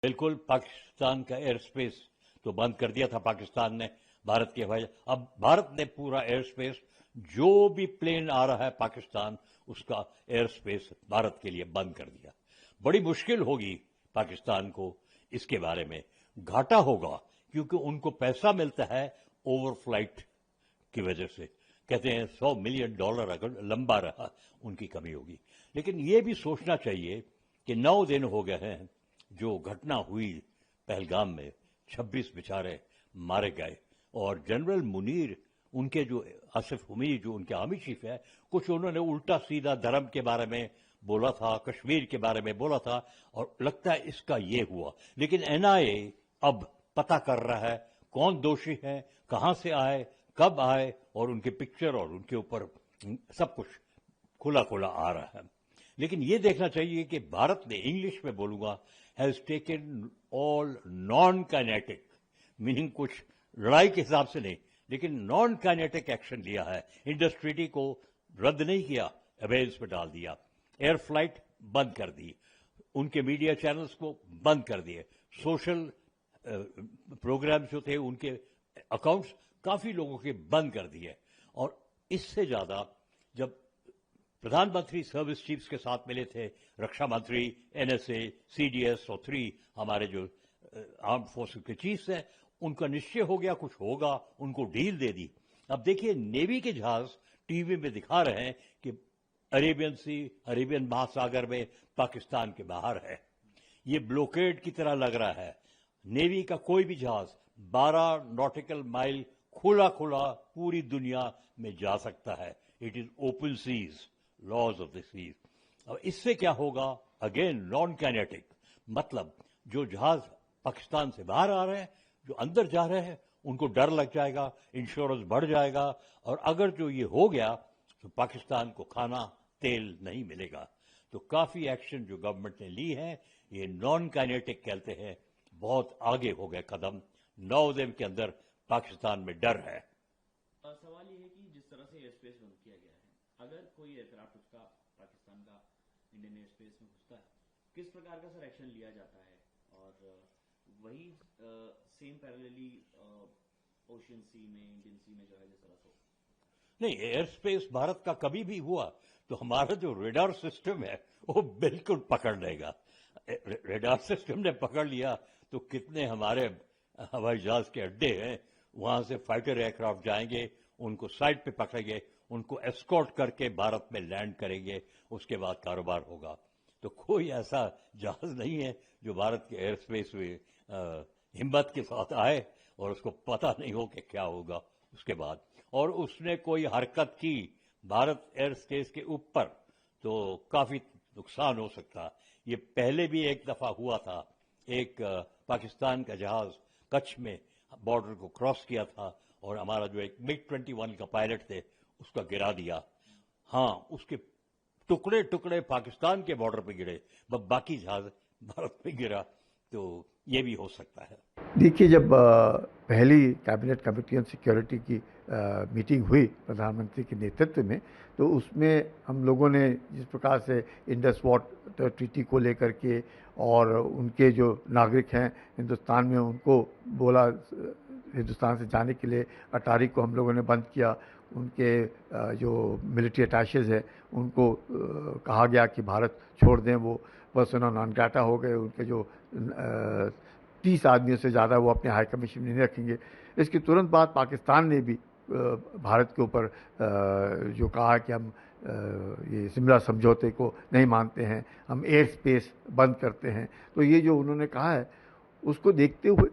بالکल पाकिस्तान का air space तो बंद कर दिया था पाकिस्तान ने भारत के हवाई। अब भारत ने पूरा एयर स्पेस, जो भी प्लेन आ रहा है पाकिस्तान, उसका एयर स्पेस भारत के लिए बंद कर दिया। बड़ी मुश्किल होगी पाकिस्तान को इसके बारे में, घाटा होगा क्योंकि उनको पैसा मिलता है ओवरफ्लाइट की वजह से। कहते हैं $100 मिलियन अगर लंबा रहा उनकी कमी होगी। लेकिन ये भी सोचना चाहिए कि 9 दिन हो गए हैं जो घटना हुई पहलगाम में, 26 बेचारे मारे गए। और जनरल मुनीर, उनके जो आसिफ उमीर जो उनके आर्मी चीफ है, कुछ उन्होंने उल्टा सीधा धर्म के बारे में बोला था, कश्मीर के बारे में बोला था, और लगता है इसका ये हुआ। लेकिन एनआईए अब पता कर रहा है कौन दोषी है, कहां से आए, कब आए, और उनके पिक्चर और उनके ऊपर सब कुछ खुला खुला आ रहा है। लेकिन ये देखना चाहिए कि भारत ने, इंग्लिश में बोलूंगा, has taken all non kinetic, meaning कुछ लड़ाई के हिसाब से नहीं, लेकिन नॉन काइनेटिक एक्शन लिया है। इंडस ट्रीटी को रद्द नहीं किया, अबेंस पे डाल दिया, एयर फ्लाइट बंद कर दी, उनके मीडिया चैनल्स को बंद कर दिए, सोशल प्रोग्राम्स जो थे उनके अकाउंट्स काफी लोगों के बंद कर दिए। और इससे ज्यादा जब प्रधानमंत्री सर्विस चीफ्स के साथ मिले थे, रक्षा मंत्री, एनएसए, सीडीएस और 3 हमारे जो आर्म फोर्सेस के चीफ्स हैं, उनका निश्चय हो गया कुछ होगा, उनको डील दे दी। अब देखिए नेवी के जहाज टीवी में दिखा रहे हैं कि अरेबियन महासागर में पाकिस्तान के बाहर है। ये ब्लॉकेड की तरह लग रहा है। नेवी का कोई भी जहाज 12 नॉटिकल माइल खुला खुला पूरी दुनिया में जा सकता है। It is open seas, laws of the seas. अब इससे क्या होगा? अगेन नॉन काइनेटिक, मतलब जो जहाज पाकिस्तान से बाहर आ रहे हैं, जो अंदर जा रहे हैं, उनको डर लग जाएगा, इंश्योरेंस बढ़ जाएगा, और अगर जो ये हो गया तो पाकिस्तान को खाना तेल नहीं मिलेगा। तो काफी एक्शन जो गवर्नमेंट ने ली है, ये नॉन काइनेटिक कहते हैं, बहुत आगे हो गए कदम। 9 दिन के अंदर पाकिस्तान में डर है। सवाल ये है कि जिस तरह से एयर स्पेस बंद किया गया है, अगर कोई एयरक्राफ्ट उसका पाकिस्तान का इंडियन एयर स्पेस में घुसता है, किस प्रकार का सर एक्शन लिया जाता है? और वही सेम पैरेलली ओशियन सी में, इंडियन सी में जो है जिस तरह से नहीं, एयर स्पेस भारत का कभी भी हुआ तो हमारा जो रेडार सिस्टम है वो बिल्कुल पकड़ लेगा। रेडार सिस्टम ने पकड़ लिया तो कितने हमारे हवाई जहाज के अड्डे हैं, वहां से फाइटर एयरक्राफ्ट जाएंगे, उनको साइड पे पकड़ेंगे, उनको एस्कॉर्ट करके भारत में लैंड करेंगे, उसके बाद कारोबार होगा। तो कोई ऐसा जहाज नहीं है जो भारत के एयर स्पेस में हिम्मत के साथ आए और उसको पता नहीं हो कि क्या होगा उसके बाद, और उसने कोई हरकत की भारत एयर स्पेस के ऊपर तो काफी नुकसान हो सकता। ये पहले भी एक दफा हुआ था, एक पाकिस्तान का जहाज कच्छ में बॉर्डर को क्रॉस किया था और हमारा जो एक MiG-21 का पायलट थे उसका गिरा दिया। हाँ, उसके टुकड़े टुकड़े पाकिस्तान के बॉर्डर पे गिरे, बाकी जहाज भारत पे गिरा। तो ये भी हो सकता है। देखिए, जब पहली कैबिनेट कमेटी ऑन सिक्योरिटी की मीटिंग हुई प्रधानमंत्री के नेतृत्व में, तो उसमें हम लोगों ने जिस प्रकार से इंडस वाटर ट्रीटी को लेकर के और उनके जो नागरिक हैं हिंदुस्तान में, उनको बोला हिंदुस्तान से जाने के लिए। अटारी को हम लोगों ने बंद किया। उनके जो मिलिट्री अटैचेज हैं उनको कहा गया कि भारत छोड़ दें, वो पर्सोना नॉन ग्राटा हो गए। उनके जो 30 आदमियों से ज़्यादा वो अपने हाई कमीशन में नहीं रखेंगे। इसके तुरंत बाद पाकिस्तान ने भी भारत के ऊपर जो कहा कि हम ये शिमला समझौते को नहीं मानते हैं, हम एयर स्पेस बंद करते हैं। तो ये जो उन्होंने कहा है उसको देखते हुए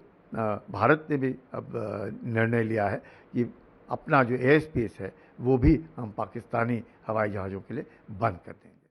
भारत ने भी अब निर्णय लिया है कि अपना जो एयर स्पेस है वो भी हम पाकिस्तानी हवाई जहाज़ों के लिए बंद कर देंगे।